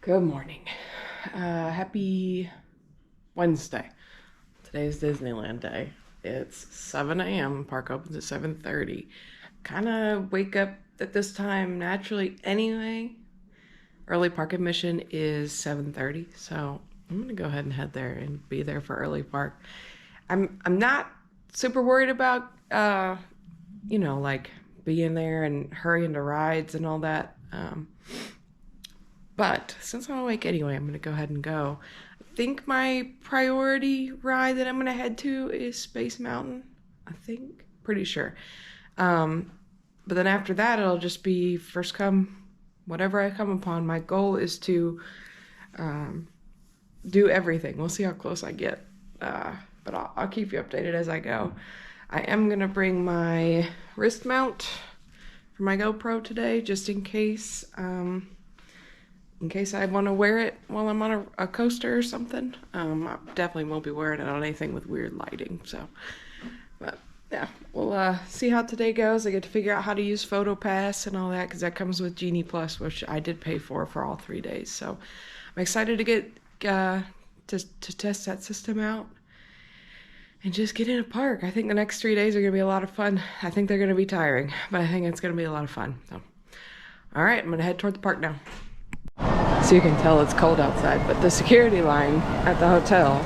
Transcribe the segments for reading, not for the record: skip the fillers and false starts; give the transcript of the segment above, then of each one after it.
Good morning. Happy Wednesday. Today's Disneyland Day. It's 7 a.m. Park opens at 7:30. Kind of wake up at this time naturally anyway. Early park admission is 7:30, so I'm gonna go ahead and head there and be there for early park. I'm not super worried about like being there and hurrying to rides and all that. But since I'm awake anyway, I'm gonna go ahead and go. I think my priority ride that I'm gonna head to is Space Mountain. Pretty sure. But then after that, it'll just be first come, whatever I come upon. My goal is to do everything. We'll see how close I get. But I'll keep you updated as I go. I am gonna bring my wrist mount for my GoPro today, just in case I want to wear it while I'm on a coaster or something. I definitely won't be wearing it on anything with weird lighting. But yeah, we'll see how today goes. I get to figure out how to use PhotoPass and all that, because that comes with Genie Plus, which I did pay for all 3 days. So I'm excited to get to test that system out and just get in a park. I think the next 3 days are gonna be a lot of fun. I think they're gonna be tiring, but I think it's gonna be a lot of fun. So, all right, I'm gonna head toward the park now. So you can tell it's cold outside, but the security line at the hotel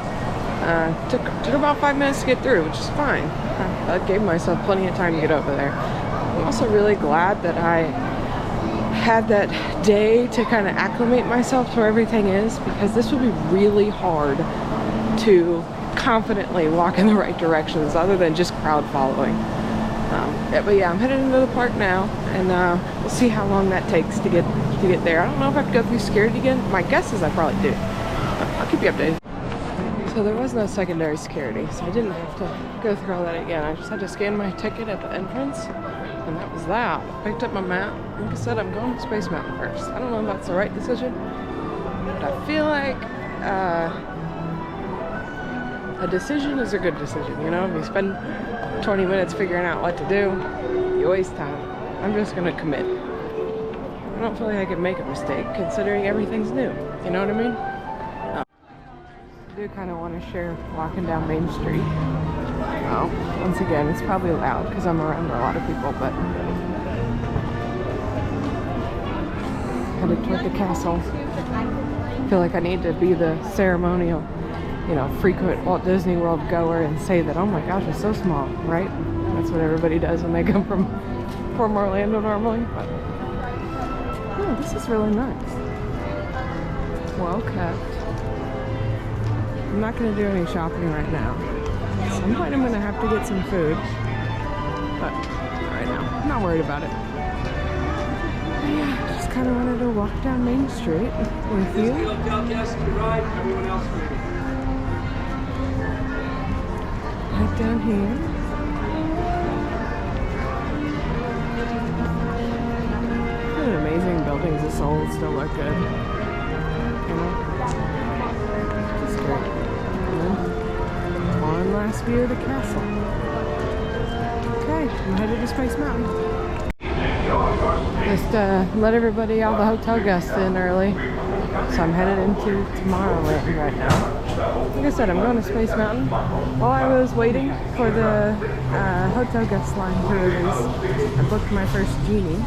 took about 5 minutes to get through, which is fine. I gave myself plenty of time to get over there. I'm also really glad that I had that day to kind of acclimate myself to where everything is, because this would be really hard to confidently walk in the right directions other than just crowd following. But yeah, I'm headed into the park now, and we'll see how long that takes to get there. I don't know if I have to go through security again. My guess is I probably do. I'll keep you updated. So there was no secondary security, so I didn't have to go through all that again. I just had to scan my ticket at the entrance, and that was that. I picked up my map. Like I said, I'm going to Space Mountain first. I don't know if that's the right decision, but I feel like a decision is a good decision, you know? If you spend 20 minutes figuring out what to do, you waste time. I'm just gonna commit. I don't feel like I can make a mistake considering everything's new. You know what I mean? I do kind of want to share walking down Main Street. Well, once again, it's probably loud because I'm around a lot of people, but headed toward the castle. I feel like I need to be the ceremonial, frequent Walt Disney World goer and say that, oh my gosh, it's so small, right? That's what everybody does when they come from Orlando normally. But yeah, this is really nice. Well kept. I'm not going to do any shopping right now. At some point I'm going to have to get some food, but not right now. I'm not worried about it. But yeah, just kind of wanted to walk down Main Street with you. Right down here. What an amazing buildings. The soul still look good. Just great. And then one last view of the castle. Okay, I'm headed to Space Mountain. Just let everybody, all the hotel guests in early. So I'm headed into Tomorrowland right now. Like I said, I'm going to Space Mountain. While I was waiting for the hotel guest line to release, I booked my first Genie.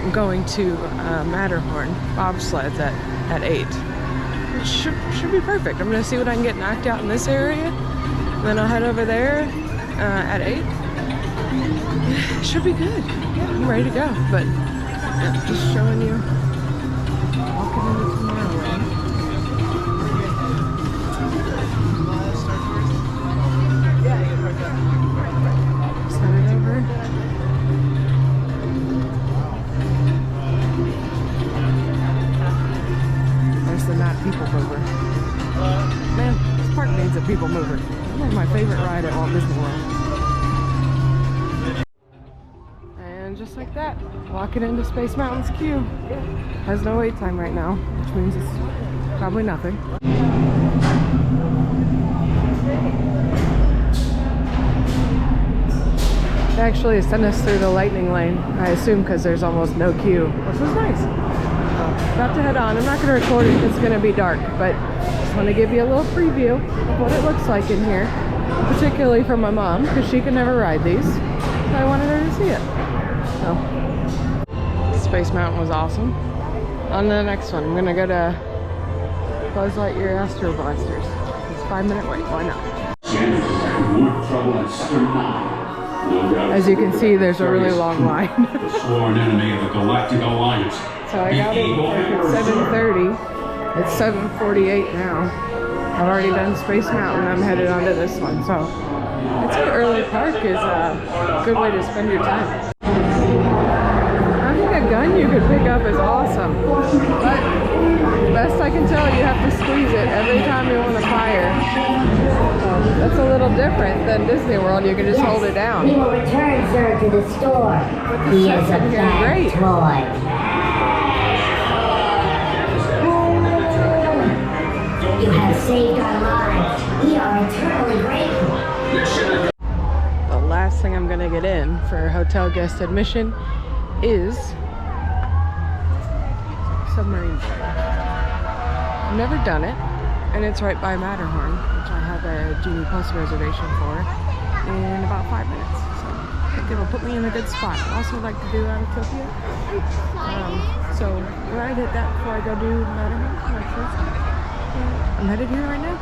I'm going to Matterhorn bobsleds at 8. It should be perfect. I'm going to see what I can get knocked out in this area. And then I'll head over there at 8. Should be good. Yeah, I'm ready to go. But yeah, just showing you walking into Tomorrowland. Send it over. There's the not people mover. Man, this park needs a people mover. It's one of my favorite ride at Walt Disney World. And just like that, walking into Space Mountain's queue. Has no wait time right now, which means it's probably nothing. They actually sent us through the lightning lane, I assume because there's almost no queue, which was nice. about to head on. I'm not going to record it, it's going to be dark, but just want to give you a little preview of what it looks like in here, particularly for my mom, because she can never ride these. So I wanted her to see it. So, Space Mountain was awesome. On to the next one, I'm going to go to Buzz Lightyear Astro Blasters. It's a 5-minute wait, why not? As you can see, there's a really long line. The sworn enemy of the Galactic Alliance. So I got it at 7:30. It's 7:48 now. I've already done Space Mountain. I'm headed on to this one. So I'd say early park is a good way to spend your time. I think a gun you could pick up is awesome. But best I can tell, you have to squeeze it every time you want to fire. That's a little different than Disney World. You can just hold it down. He will return, sir, to the store. He is a bad toy. You have saved our lives. We are eternally grateful. The last thing I'm going to get in for hotel guest admission is submarine boat. I've never done it, and it's right by Matterhorn, which I have a Genie Plus reservation for in about 5 minutes. So I think it'll put me in a good spot. I also like to do Autotopia. So when I hit that before I go do Matterhorn, I'm headed here right now.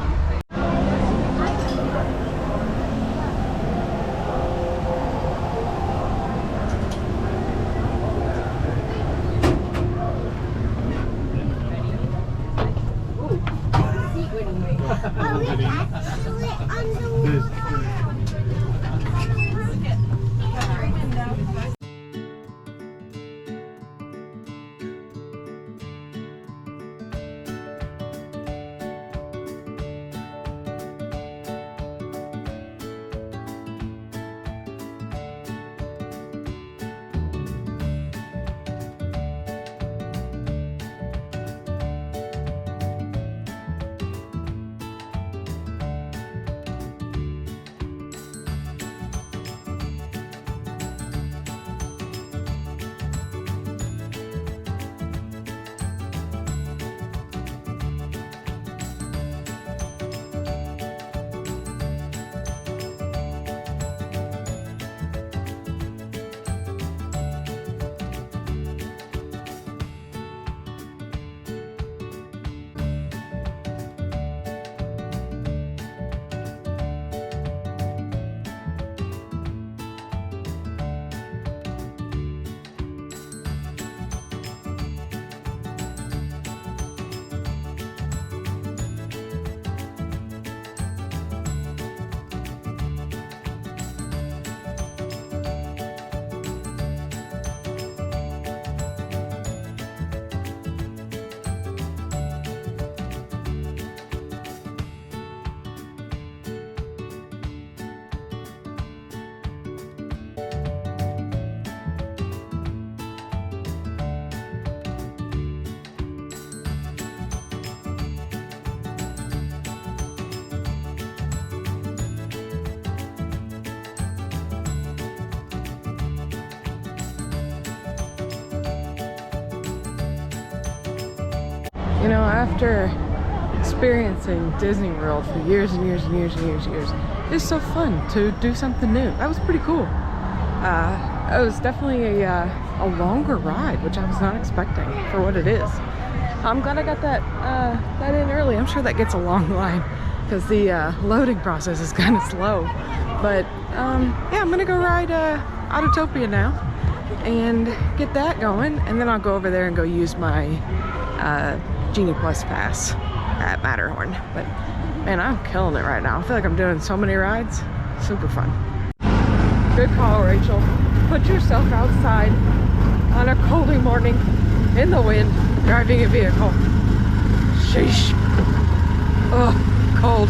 You know, after experiencing Disney World for years and years and years and years and years, it's so fun to do something new. That was pretty cool. It was definitely a longer ride, which I was not expecting for what it is. I'm glad I got that in early. I'm sure that gets a long line because the loading process is kind of slow. But yeah, I'm gonna go ride Autotopia now and get that going, and then I'll go over there and go use my Genie Plus pass at Matterhorn. But man, I'm killing it right now. I feel like I'm doing so many rides. Super fun. Good call, Rachel. Put yourself outside on a coldy morning in the wind driving a vehicle. Sheesh. Oh, cold.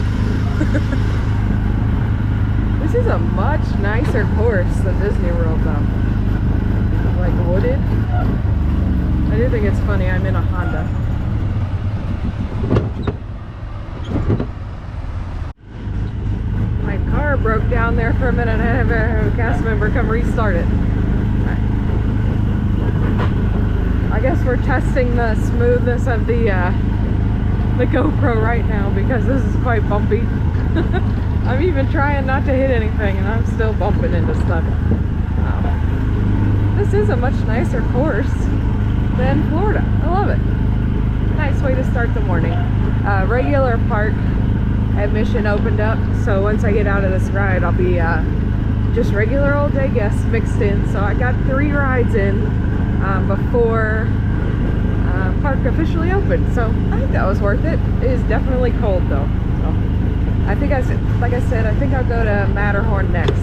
This is a much nicer course than Disney World though. Like wooded. I do think it's funny, I'm in a Honda. My car broke down there for a minute. I had a cast member come restart it. I I guess we're testing the smoothness of the GoPro right now because this is quite bumpy. I'm even trying not to hit anything and I'm still bumping into stuff. This is a much nicer course than Florida. I love it. Nice way to start the morning. Regular park admission opened up, so once I get out of this ride I'll be just regular old day guests mixed in. So I got 3 rides in before park officially opened, so I think that was worth it. It is definitely cold though, so I think like I said, I think I'll go to Matterhorn next.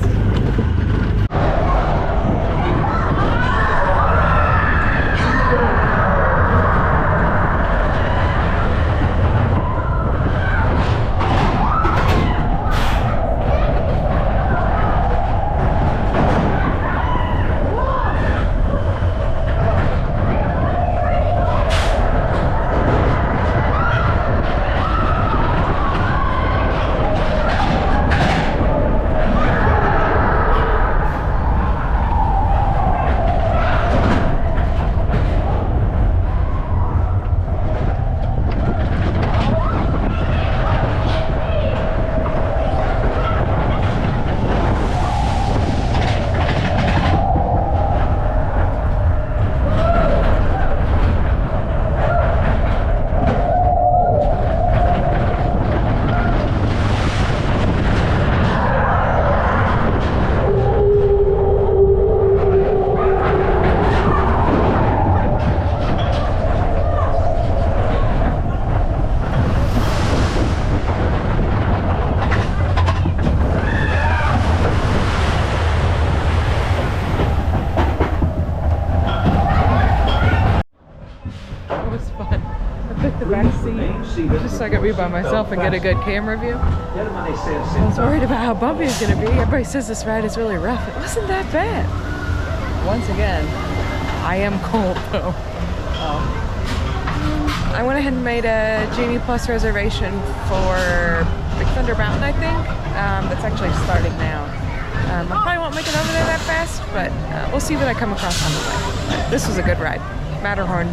Just so I could be by myself and get a good camera view. I was worried about how bumpy it's gonna be. Everybody says this ride is really rough. It wasn't that bad. Once again, I am cold though. I went ahead and made a Genie Plus reservation for Big Thunder Mountain, I think. That's actually starting now. I probably won't make it over there that fast, but we'll see what I come across on the way. This was a good ride. Matterhorn,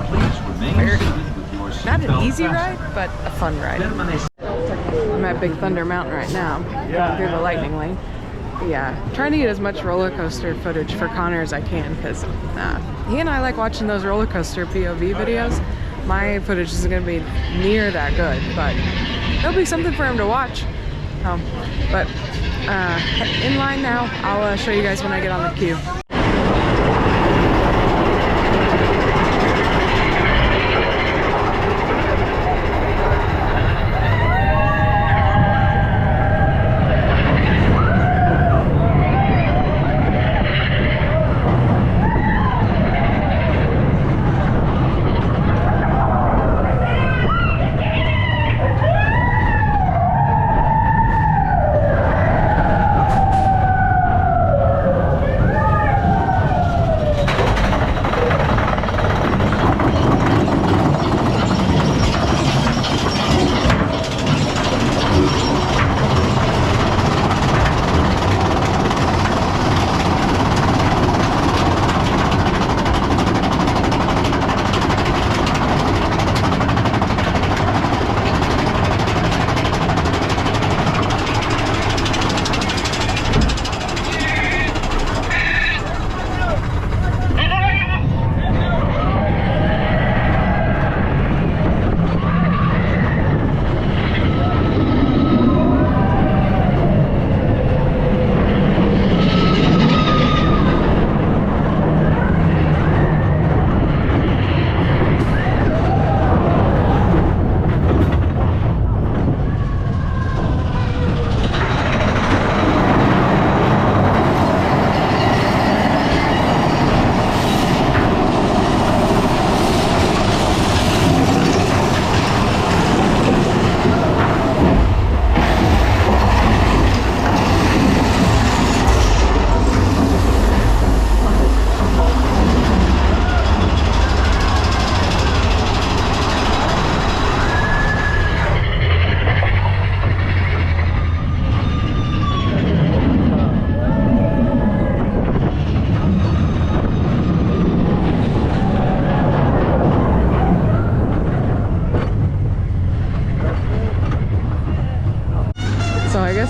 not an easy ride, but a fun ride. I'm at Big Thunder Mountain right now, going through the lightning lane. Yeah, trying to get as much roller coaster footage for Connor as I can, because he and I like watching those roller coaster POV videos. My footage isn't going to be near that good, but there'll be something for him to watch. But in line now, I'll show you guys when I get on the queue.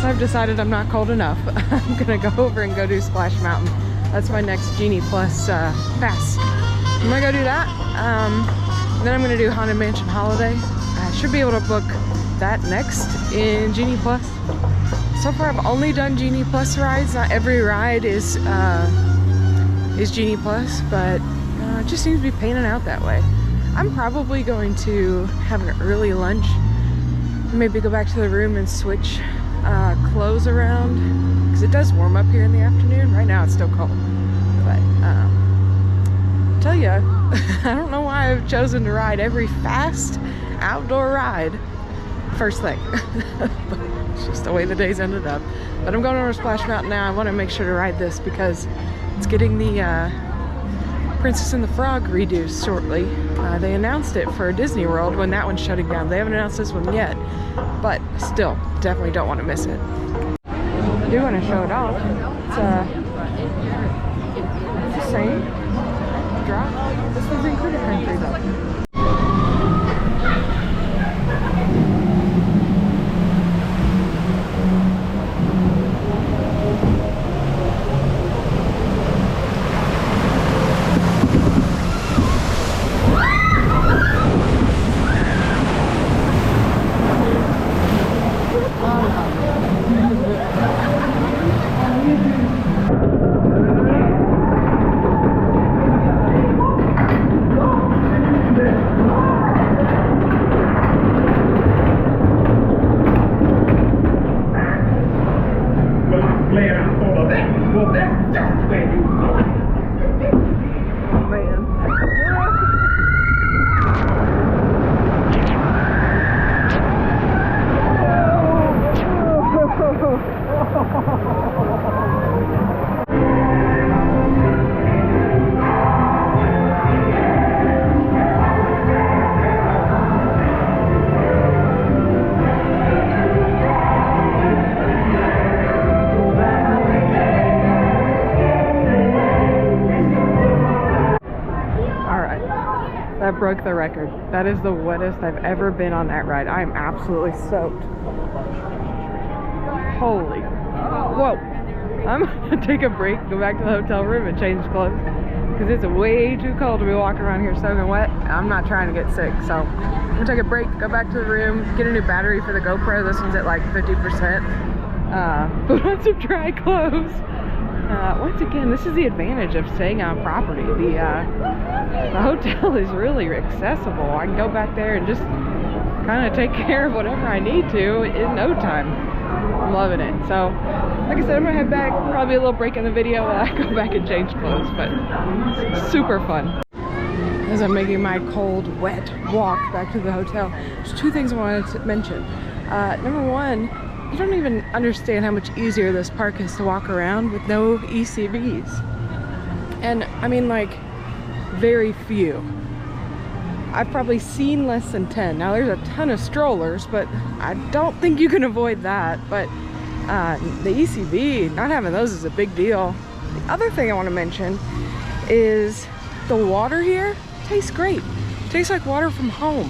guess I've decided I'm not cold enough. I'm gonna go over and go do Splash Mountain. That's my next Genie Plus pass. I'm gonna go do that. Then I'm gonna do Haunted Mansion Holiday. I should be able to book that next in Genie Plus. So far I've only done Genie Plus rides. Not every ride is Genie Plus, but it just seems to be panning out that way. I'm probably going to have an early lunch. Maybe go back to the room and switch clothes around, because it does warm up here in the afternoon. Right now it's still cold, but I tell you, I don't know why I've chosen to ride every fast outdoor ride first thing. But it's just the way the days ended up. But I'm going over to Splash Mountain now. I want to make sure to ride this because it's getting the Princess and the Frog redos shortly. They announced it for Disney World when that one's shutting down. They haven't announced this one yet, but still, definitely don't want to miss it. I do want to show it off. It's the same drop. This one's included country though. That broke the record. That is the wettest I've ever been on that ride. I am absolutely soaked. Holy. Whoa. I'm gonna take a break, go back to the hotel room and change clothes. Because it's way too cold to be walking around here soaking wet. I'm not trying to get sick. So I'm gonna take a break, go back to the room, get a new battery for the GoPro. This one's at like 50%. Put on some dry clothes. Once again, this is the advantage of staying on property. The hotel is really accessible. I can go back there and just kind of take care of whatever I need to in no time. I'm loving it. So, like I said, I'm gonna head back. Probably a little break in the video while I go back and change clothes, but it's super fun. As I'm making my cold, wet walk back to the hotel, there's two things I wanted to mention. Number one, you don't even understand how much easier this park is to walk around with no ECVs. And I mean, like, very few. I've probably seen less than 10. Now there's a ton of strollers, but I don't think you can avoid that. But the ECV, not having those is a big deal. The other thing I want to mention is the water here tastes great. It tastes like water from home.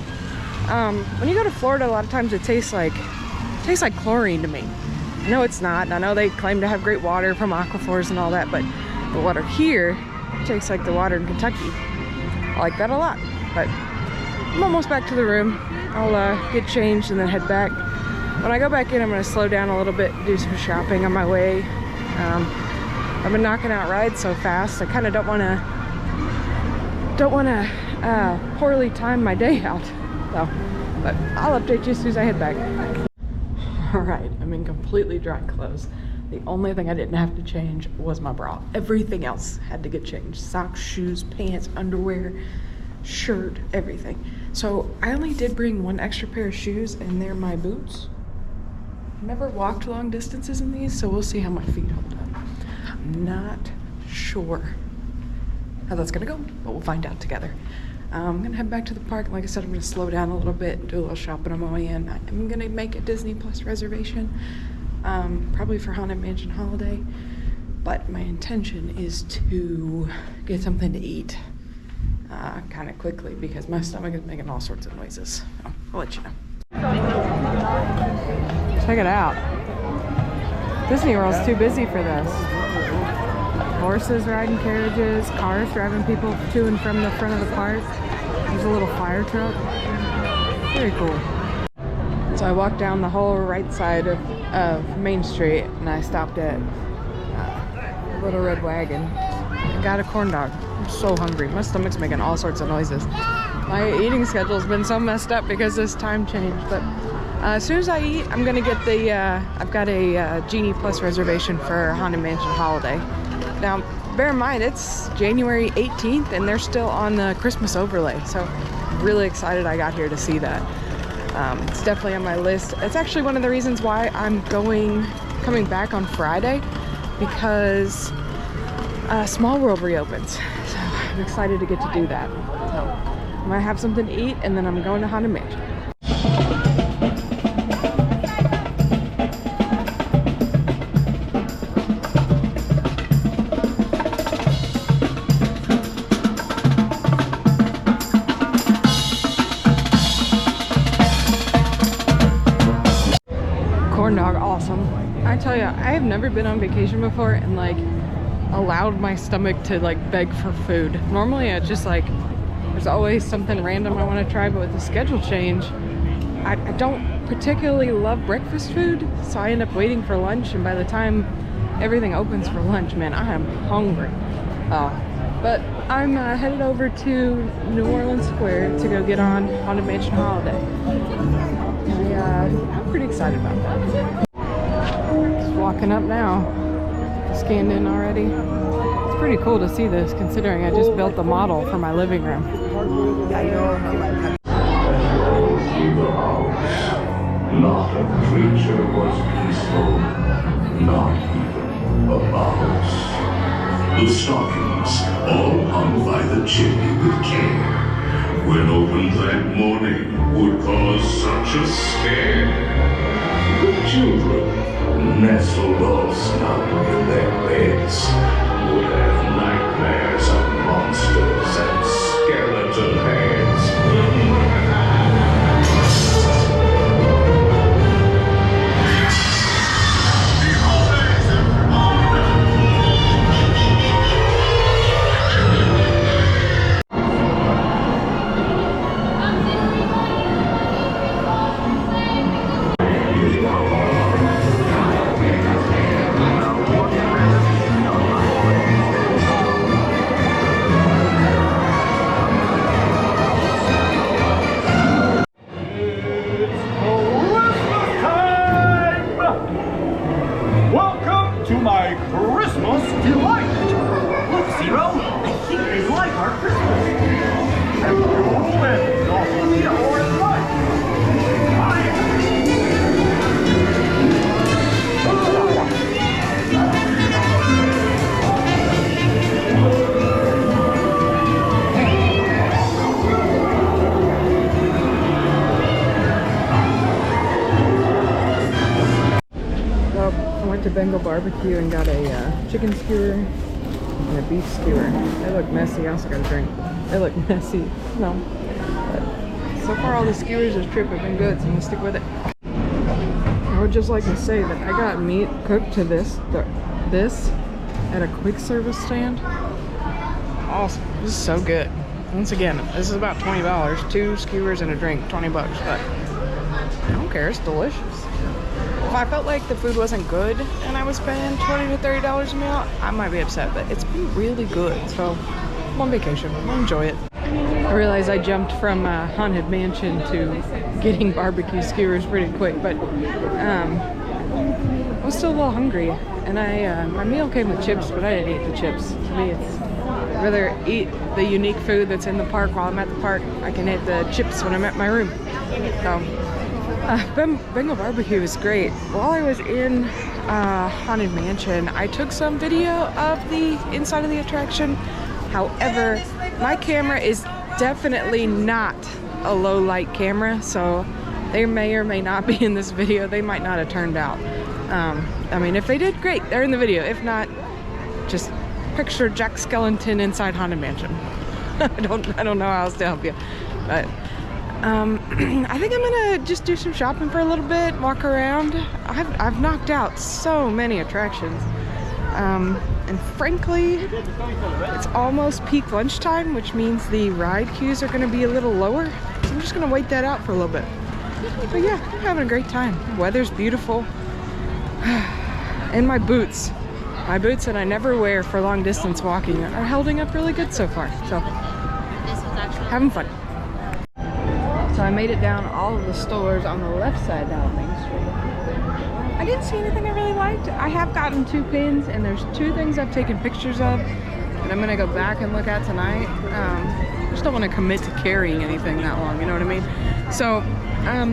When you go to Florida, a lot of times it tastes like chlorine to me. I know it's not, and I know they claim to have great water from aquifers and all that, but the water here tastes like the water in Kentucky. I like that a lot. But I'm almost back to the room. I'll get changed and then head back. When I go back in, I'm gonna slow down a little bit, do some shopping on my way. I've been knocking out rides so fast, I kind of don't wanna poorly time my day out. So, but I'll update you as soon as I head back. All right, I'm in completely dry clothes. The only thing I didn't have to change was my bra. Everything else had to get changed. Socks, shoes, pants, underwear, shirt, everything. So I only did bring one extra pair of shoes, and they're my boots. Never walked long distances in these, so we'll see how my feet hold up. I'm not sure how that's gonna go, but we'll find out together. I'm gonna head back to the park. Like I said, I'm gonna slow down a little bit and do a little shopping on my way in. I'm gonna make a Disney Plus reservation, probably for Haunted Mansion Holiday, but my intention is to get something to eat kind of quickly because my stomach is making all sorts of noises. So I'll let you know. Check it out. Disney World's too busy for this. Horses riding carriages, cars driving people to and from the front of the park. There's a little fire truck. Very cool. So I walked down the whole right side of Main Street and I stopped at Little Red Wagon and got a corn dog. I'm so hungry. My stomach's making all sorts of noises. My eating schedule's been so messed up because this time change, but as soon as I eat, I'm gonna get the, I've got a Genie Plus reservation for Haunted Mansion Holiday. Now, bear in mind, it's January 18th and they're still on the Christmas overlay, so I'm really excited I got here to see that. It's definitely on my list. It's actually one of the reasons why I'm coming back on Friday, because Small World reopens. So I'm excited to get to do that. So I'm gonna have something to eat and then I'm going to Haunted Mansion. Corn dog, awesome. I tell you, I have never been on vacation before and like allowed my stomach to like beg for food. Normally I just like, there's always something random I want to try, but with the schedule change, I don't particularly love breakfast food, so I end up waiting for lunch, and by the time everything opens for lunch, man, I am hungry. But I'm headed over to New Orleans Square to go get on Haunted Mansion Holiday. I'm pretty excited about that. Just walking up now. Scanned in already. It's pretty cool to see this, considering I just built the model for my living room. Not a creature was peaceful, not even a mouse. The stockings, all hung by the chimney with care, when opened that morning, would cause such a scare. The children, nestled all snug in their beds, would have nightmares of monsters and skeleton heads. To Bengal Barbecue and got a chicken skewer and a beef skewer. They look messy. I also got a drink. They look messy. No. But so far all the skewers this trip have been good, so I'm gonna stick with it. I would just like to say that I got meat cooked to this at a quick service stand. Awesome. This is so good. Once again, this is about $20. 2 skewers and a drink, 20 bucks, but I don't care, it's delicious. If I felt like the food wasn't good and I was spending $20 to $30 a meal, I might be upset, but it's been really good. So I'm on vacation, I'll enjoy it. I realized I jumped from Haunted Mansion to getting barbecue skewers pretty quick, but I was still a little hungry, and my meal came with chips, but I didn't eat the chips. To me, it's I'd rather eat the unique food that's in the park while I'm at the park. I can eat the chips when I'm at my room. So Bengal Barbecue is great. While I was in Haunted Mansion, I took some video of the inside of the attraction. However, my camera is definitely not a low light camera, so they may or may not be in this video. They might not have turned out. I mean, if they did, great, they're in the video. If not, just picture Jack Skellington inside Haunted Mansion. I don't know how else to help you, but I think I'm gonna just do some shopping for a little bit, walk around. I've knocked out so many attractions. And frankly, it's almost peak lunchtime, which means the ride queues are gonna be a little lower. So I'm just gonna wait that out for a little bit. But yeah, I'm having a great time. Weather's beautiful. And my boots that I never wear for long distance walking are holding up really good so far. So, having fun. So I made it down all of the stores on the left side down Main Street. I didn't see anything I really liked. I have gotten 2 pins, and there's 2 things I've taken pictures of that I'm gonna go back and look at tonight. I just don't want to commit to carrying anything that long, you know what I mean? So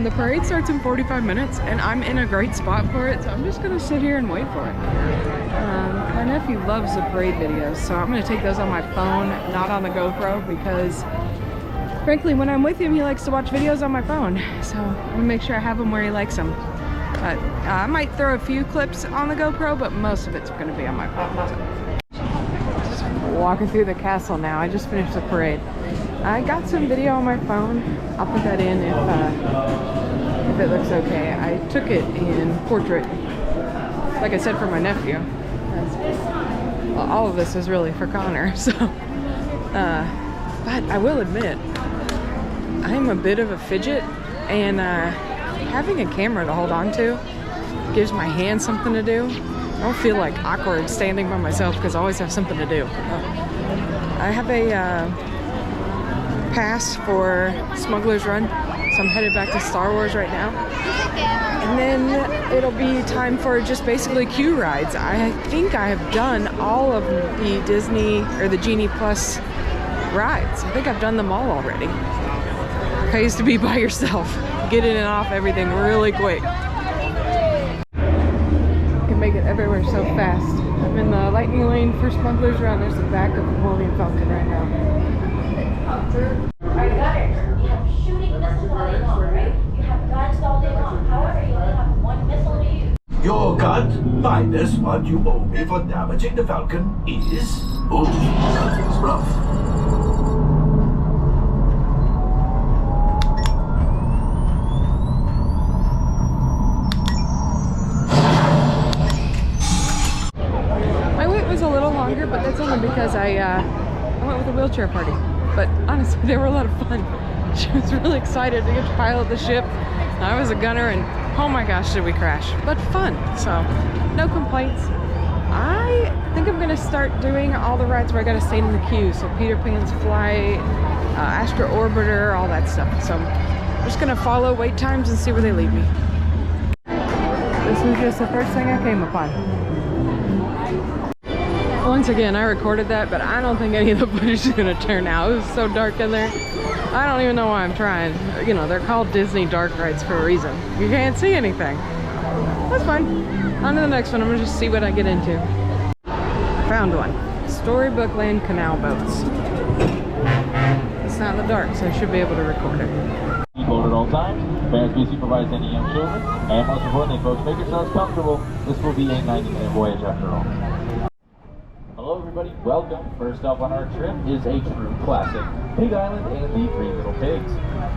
the parade starts in 45 minutes, and I'm in a great spot for it, so I'm just gonna sit here and wait for it. My nephew loves the parade videos, so I'm gonna take those on my phone, not on the GoPro, because frankly, when I'm with him, he likes to watch videos on my phone. So I'm gonna make sure I have them where he likes them. But I might throw a few clips on the GoPro, but most of it's gonna be on my phone. Just walking through the castle now. I just finished the parade. I got some video on my phone. I'll put that in if it looks okay. I took it in portrait, like I said, for my nephew. Well, all of this is really for Connor, so. But I will admit, I'm a bit of a fidget, and having a camera to hold on to gives my hands something to do. I don't feel like awkward standing by myself because I always have something to do. I have a pass for Smuggler's Run, so I'm headed back to Star Wars right now. And then it'll be time for just basically queue rides. I think I have done all of the Disney or the Genie Plus rides. I think I've done them all already. Pays to be by yourself. Get in and off everything really quick. You can make it everywhere so fast. I'm in the lightning lane for Smuggler's Run. There's the back of the Millennium Falcon right now. Alright, Gunner, you have shooting missiles all day long, right? You have guns all day long. However, you only have 1 missile to use. Your gun minus what you owe me for damaging the Falcon is... Oh, something's rough. My wait was a little longer, but that's only because I went with a wheelchair party. But honestly, they were a lot of fun. She was really excited to get to pilot the ship. I was a gunner, and oh my gosh, did we crash. But fun, so no complaints. I think I'm gonna start doing all the rides where I gotta stay in the queue. So Peter Pan's Flight, Astro Orbiter, all that stuff. So I'm just gonna follow wait times and see where they lead me. This was just the first thing I came upon. Once again, I recorded that, but I don't think any of the footage is gonna turn out. It was so dark in there. I don't even know why I'm trying. You know, they're called Disney dark rides for a reason. You can't see anything. That's fine. On to the next one. I'm gonna just see what I get into. Found one. Storybook Land Canal Boats. It's not in the dark, so I should be able to record it. Seatbelt at all times. Parents may supervise any young children. And most importantly, folks, make yourselves comfortable. This will be a 90-minute voyage after all. Hello everybody, welcome. First up on our trip is a true classic, Pig Island and the Three Little Pigs.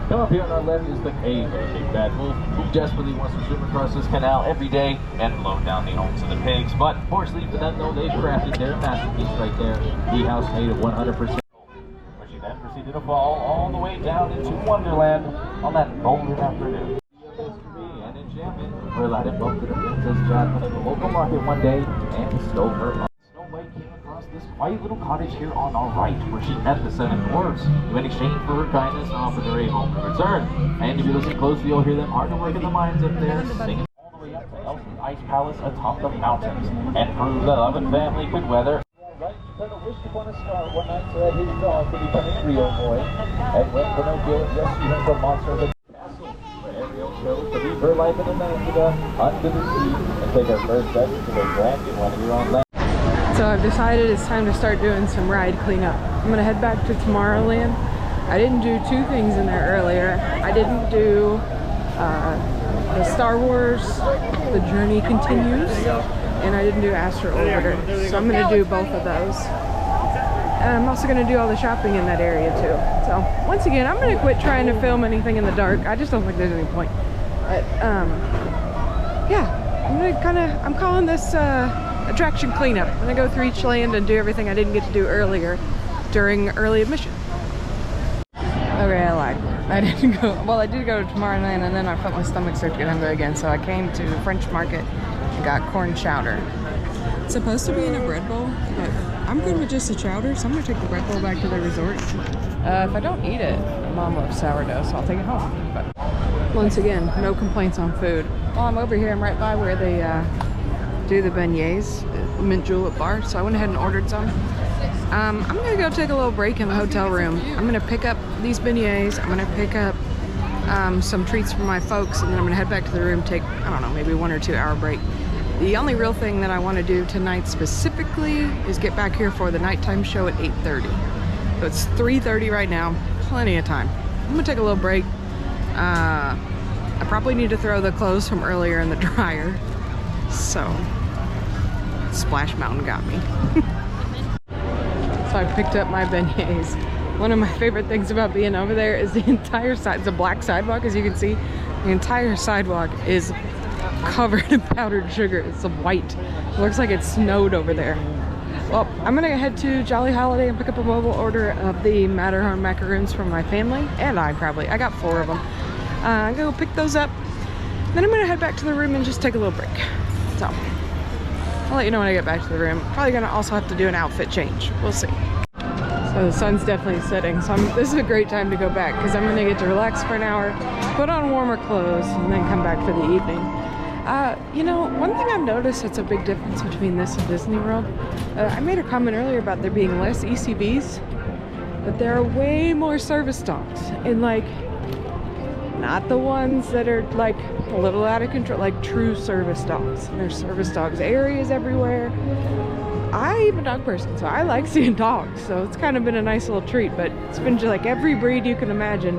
Come up here on our left is the cave of a big bad wolf who desperately wants to swim across this canal every day and blow down the homes of the pigs. But fortunately for them though, they've crafted their masterpiece right there, the house made of 100%. Where she then proceeded to fall all the way down into Wonderland on that golden afternoon. And enchantment, where Aladdin bumped into Princess Jasmine at the local market one day and stole her up. Came across this quiet little cottage here on our right, where she met the 7 dwarves, who in exchange for her kindness offered her a home to return. And if you listen closely, you'll hear them hard at work in the mines up there, singing all the way up to Elsie's Ice Palace atop the mountains, and prove that love and family could weather. Right, Nintendo wished upon a star one night so that his dog could become a real boy. And when Pinocchio rescued him from monsters at the castle, where Ariel chose to leave her life in Atlanta under the sea and take her first step to the grand new one here on land. So I've decided it's time to start doing some ride cleanup. I'm gonna head back to Tomorrowland. I didn't do 2 things in there earlier. I didn't do the Star Wars, The Journey Continues, and I didn't do Astro Orbiter. So I'm gonna do both of those. I'm also gonna do all the shopping in that area too. So once again, I'm gonna quit trying to film anything in the dark. I just don't think there's any point. But yeah, I'm calling this attraction cleanup. I'm gonna go through each land and do everything I didn't get to do earlier during early admission. Okay, I lied. I didn't go. Well, I did go to Tomorrowland, and then I felt my stomach start to get hungry again. So I came to the French Market and got corn chowder. It's supposed to be in a bread bowl, but I'm good with just a chowder, so I'm gonna take the bread bowl back to the resort. If I don't eat it, Mom loves sourdough, so I'll take it home. But once again, no complaints on food. While I'm over here, I'm right by where they do the beignets, the mint julep bar, so I went ahead and ordered some. I'm gonna go take a little break in the hotel room. I'm gonna pick up these beignets, I'm gonna pick up some treats for my folks, and then I'm gonna head back to the room, take, I don't know, maybe 1 or 2 hour break. The only real thing that I want to do tonight specifically is get back here for the nighttime show at 8:30. So it's 3:30 right now, plenty of time. I'm gonna take a little break. I probably need to throw the clothes from earlier in the dryer. So, Splash Mountain got me. So I picked up my beignets. One of my favorite things about being over there is the entire side, it's a black sidewalk as you can see. The entire sidewalk is covered in powdered sugar. It's white. It looks like it snowed over there. Well, I'm gonna head to Jolly Holiday and pick up a mobile order of the Matterhorn macaroons from my family, and I got 4 of them. I'm gonna go pick those up. Then I'm gonna head back to the room and just take a little break. So, I'll let you know when I get back to the room. Probably gonna also have to do an outfit change. We'll see. So the sun's definitely setting, so this is a great time to go back because I'm gonna get to relax for an hour, put on warmer clothes, and then come back for the evening. You know, one thing I've noticed that's a big difference between this and Disney World, I made a comment earlier about there being less ECBs, but there are way more service dogs, and like, not the ones that are like a little out of control, like true service dogs. There's service dogs areas everywhere. I'm a dog person, so I like seeing dogs, so it's kind of been a nice little treat, but it's been just like every breed you can imagine,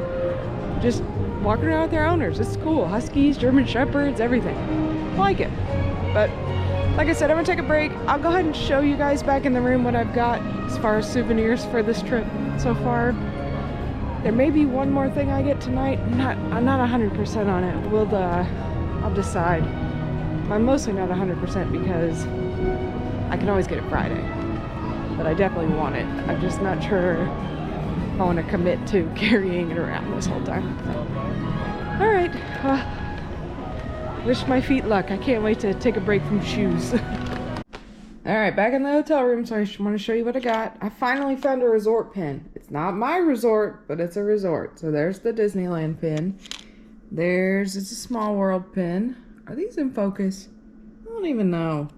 just walking around with their owners. It's cool. Huskies, German Shepherds, everything. I like it. But like I said, I'm gonna take a break. I'll go ahead and show you guys back in the room what I've got as far as souvenirs for this trip so far. There may be one more thing I get tonight. I'm not 100% on it. I'll decide. I'm mostly not 100% because I can always get it Friday. But I definitely want it. I'm just not sure I want to commit to carrying it around this whole time. So, all right, wish my feet luck. I can't wait to take a break from shoes. All right, back in the hotel room, so I want to show you what I got. I finally found a resort pin. It's not my resort, but it's a resort. So there's the Disneyland pin. It's a Small World pin. Are these in focus? I don't even know.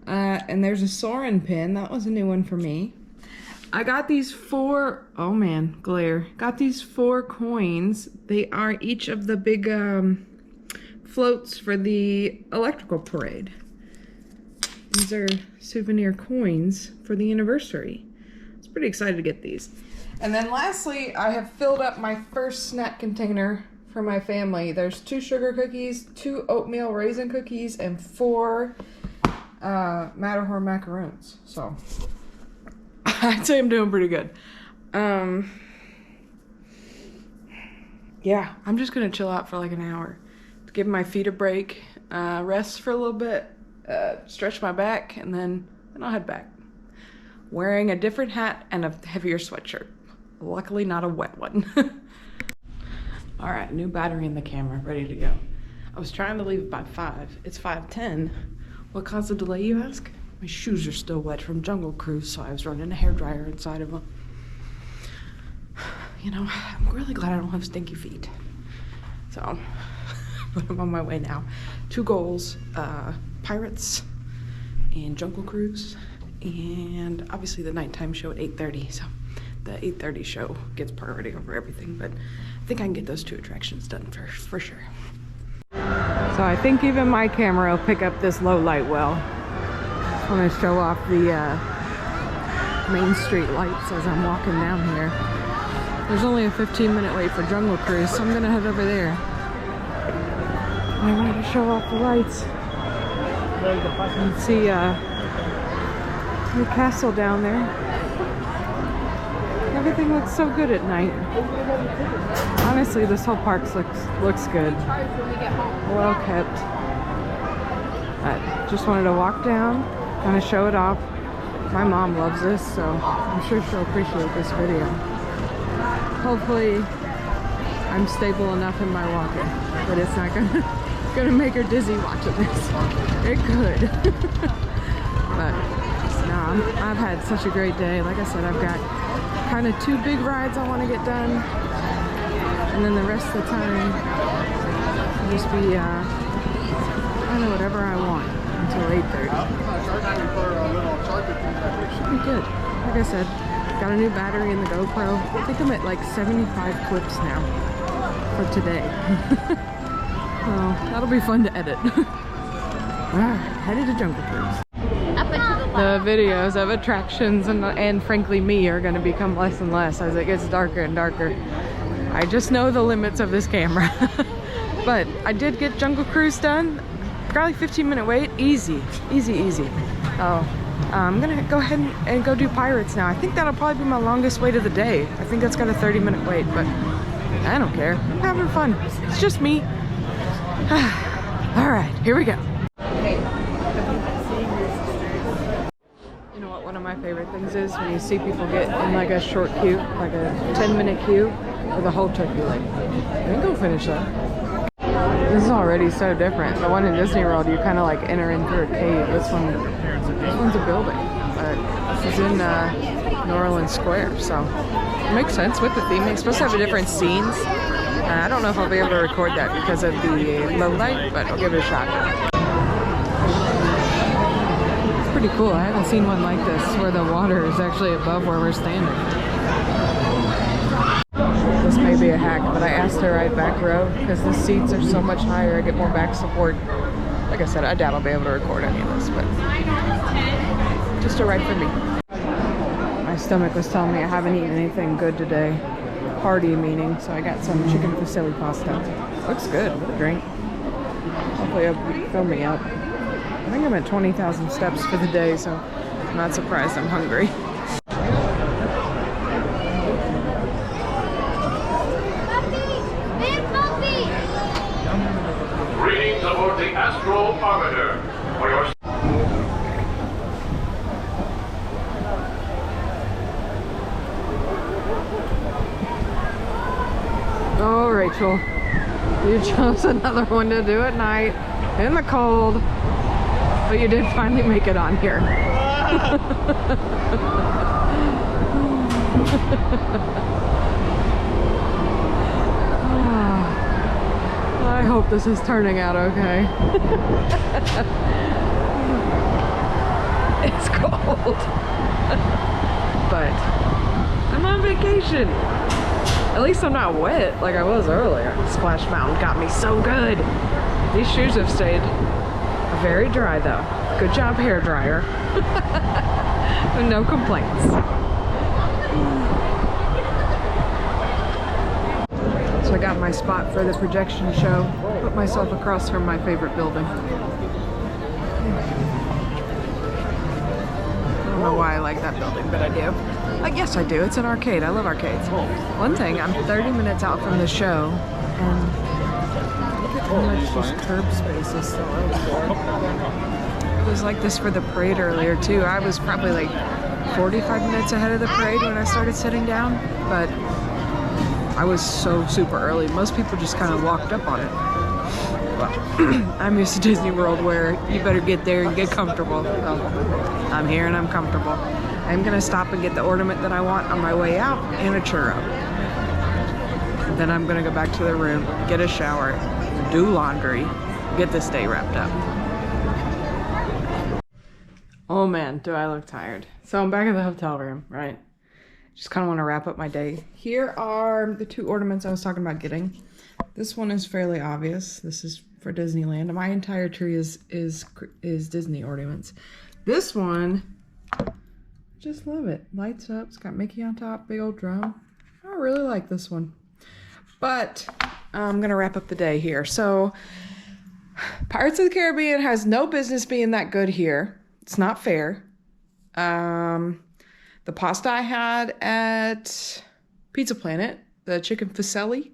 And there's a Soarin' pin. That was a new one for me. I got these 4, oh man, glare. Got these 4 coins. They are each of the big floats for the electrical parade. These are souvenir coins for the anniversary. I was pretty excited to get these. And then lastly, I have filled up my first snack container for my family. There's 2 sugar cookies, 2 oatmeal raisin cookies, and 4 Matterhorn macaroons. So I'd say I'm doing pretty good. Yeah, I'm just gonna chill out for like an hour, give my feet a break, rest for a little bit, stretch my back, and then I'll head back. Wearing a different hat and a heavier sweatshirt. Luckily not a wet one. All right, new battery in the camera, ready to go. I was trying to leave it by 5. It's 5:10. What caused the delay, you ask? My shoes are still wet from Jungle Cruise, so I was running a hairdryer inside of them. You know, I'm really glad I don't have stinky feet. So, but I'm on my way now. 2 goals, Pirates and Jungle Cruise, and obviously the nighttime show at 8:30. So the 8:30 show gets priority over everything, but I think I can get those 2 attractions done first, for sure. So I think even my camera will pick up this low light well. I want to show off the Main Street lights as I'm walking down here. There's only a 15-minute wait for Jungle Cruise, so I'm gonna head over there. I wanted to show off the lights. You can see the castle down there. Everything looks so good at night. Honestly, this whole park looks good. Well kept. I just wanted to walk down, kind of show it off. My mom loves this, so I'm sure she'll appreciate this video. Hopefully, I'm stable enough in my walking, but it's not gonna make her dizzy watching this. It could. But no, I've had such a great day. Like I said, I've got kind of 2 big rides I want to get done, and then the rest of the time I'll just be kind of whatever I want until 8:30. Should be good. Like I said, got a new battery in the GoPro. I think I'm at like 75 clips now for today. Well, that'll be fun to edit. Alright, headed to Jungle Cruise. The videos of attractions and frankly me are going to become less and less as it gets darker and darker. I just know the limits of this camera. But I did get Jungle Cruise done. Probably 15-minute wait. Easy. Oh, I'm gonna go ahead and go do Pirates now. I think that'll probably be my longest wait of the day. I think that's got a 30-minute wait, but I don't care. I'm having fun. It's just me. All right, here we go. You know what one of my favorite things is? When you see people get in like a short queue, like a 10-minute queue for the whole turkey leg. Then go finish that. This is already so different. The one in Disney World, you kind of like enter into a cave. This one's a building. But this is in New Orleans Square, so it makes sense with the theme. It's supposed to have a different scenes. I don't know if I'll be able to record that because of the low light, but I'll give it a shot. It's pretty cool. I haven't seen one like this where the water is actually above where we're standing. This may be a hack, but I asked to ride back row because the seats are so much higher. I get more back support. Like I said, I doubt I'll be able to record any of this, but just a ride for me. My stomach was telling me I haven't eaten anything good today. Hearty meaning, so I got some chicken fusilli pasta. Looks good. What a drink. Hopefully it'll fill me up. I think I'm at 20,000 steps for the day, so I'm not surprised I'm hungry. Readings aboard the Astral Arbiter for your... Oh, Rachel, you chose another one to do at night in the cold, but you did finally make it on here. I hope this is turning out okay. It's cold, but I'm on vacation. At least I'm not wet like I was earlier. Splash Mountain got me so good. These shoes have stayed very dry though. Good job, hair dryer. No complaints. So I got my spot for the projection show. Put myself across from my favorite building. I don't know why I like that building, but I do. Yes, I do. It's an arcade. I love arcades. One thing, I'm 30 minutes out from the show, and look at how much just curb space is still open. It was like this for the parade earlier, too. I was probably like 45 minutes ahead of the parade when I started sitting down, but I was so super early. Most people just kind of walked up on it. Well, I'm used to Disney World where you better get there and get comfortable. Well, I'm here and I'm comfortable. I'm gonna stop and get the ornament that I want on my way out and a churro. Then I'm gonna go back to the room, get a shower, do laundry, get this day wrapped up. Oh man, do I look tired. So I'm back at the hotel room, right? Just kind of want to wrap up my day. Here are the 2 ornaments I was talking about getting. This one is fairly obvious. This is for Disneyland. My entire tree is Disney ornaments. This one, just love it. Lights up. It's got Mickey on top, big old drum. I really like this one. But I'm gonna wrap up the day here. So Pirates of the Caribbean has no business being that good here. It's not fair. The the pasta I had at Pizza Planet, the chicken fusilli,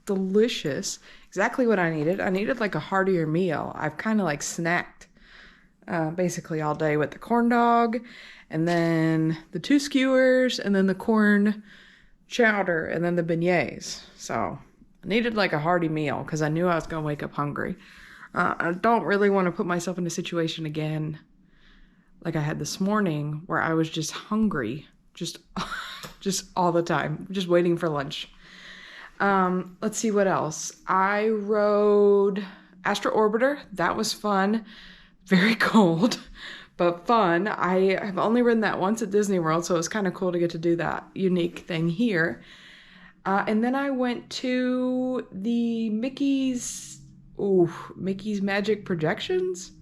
delicious. Exactly what I needed. I needed like a heartier meal. I've kind of like snacked basically all day with the corn dog and then the 2 skewers and then the corn chowder and then the beignets. So I needed like a hearty meal because I knew I was going to wake up hungry. I don't really want to put myself in a situation again like I had this morning where I was just hungry, just all the time, just waiting for lunch. Let's see what else. I rode Astro Orbiter. That was fun. Very cold, but fun. I have only ridden that once at Disney World, so it was kind of cool to get to do that unique thing here. And then I went to the Mickey's Magic Projections.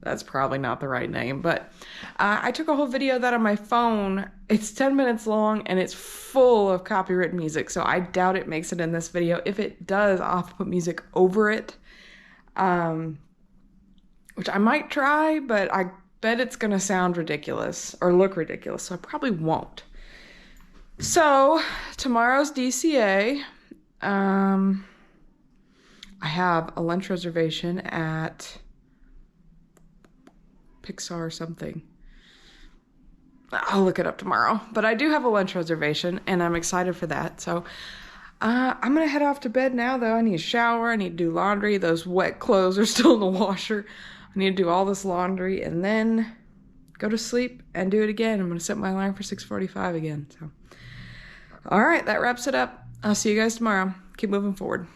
That's probably not the right name, but I took a whole video of that on my phone. It's 10 minutes long and it's full of copyrighted music, so I doubt it makes it in this video. If it does, I'll have to put music over it, which I might try, but I bet it's gonna sound ridiculous or look ridiculous, so I probably won't. So tomorrow's DCA. I have a lunch reservation at Pixar something. I'll look it up tomorrow, but I do have a lunch reservation and I'm excited for that. So I'm gonna head off to bed now though. I need a shower, I need to do laundry. Those wet clothes are still in the washer. I need to do all this laundry and then go to sleep and do it again. I'm gonna set my alarm for 6:45 again. So all right, that wraps it up. I'll see you guys tomorrow. Keep moving forward.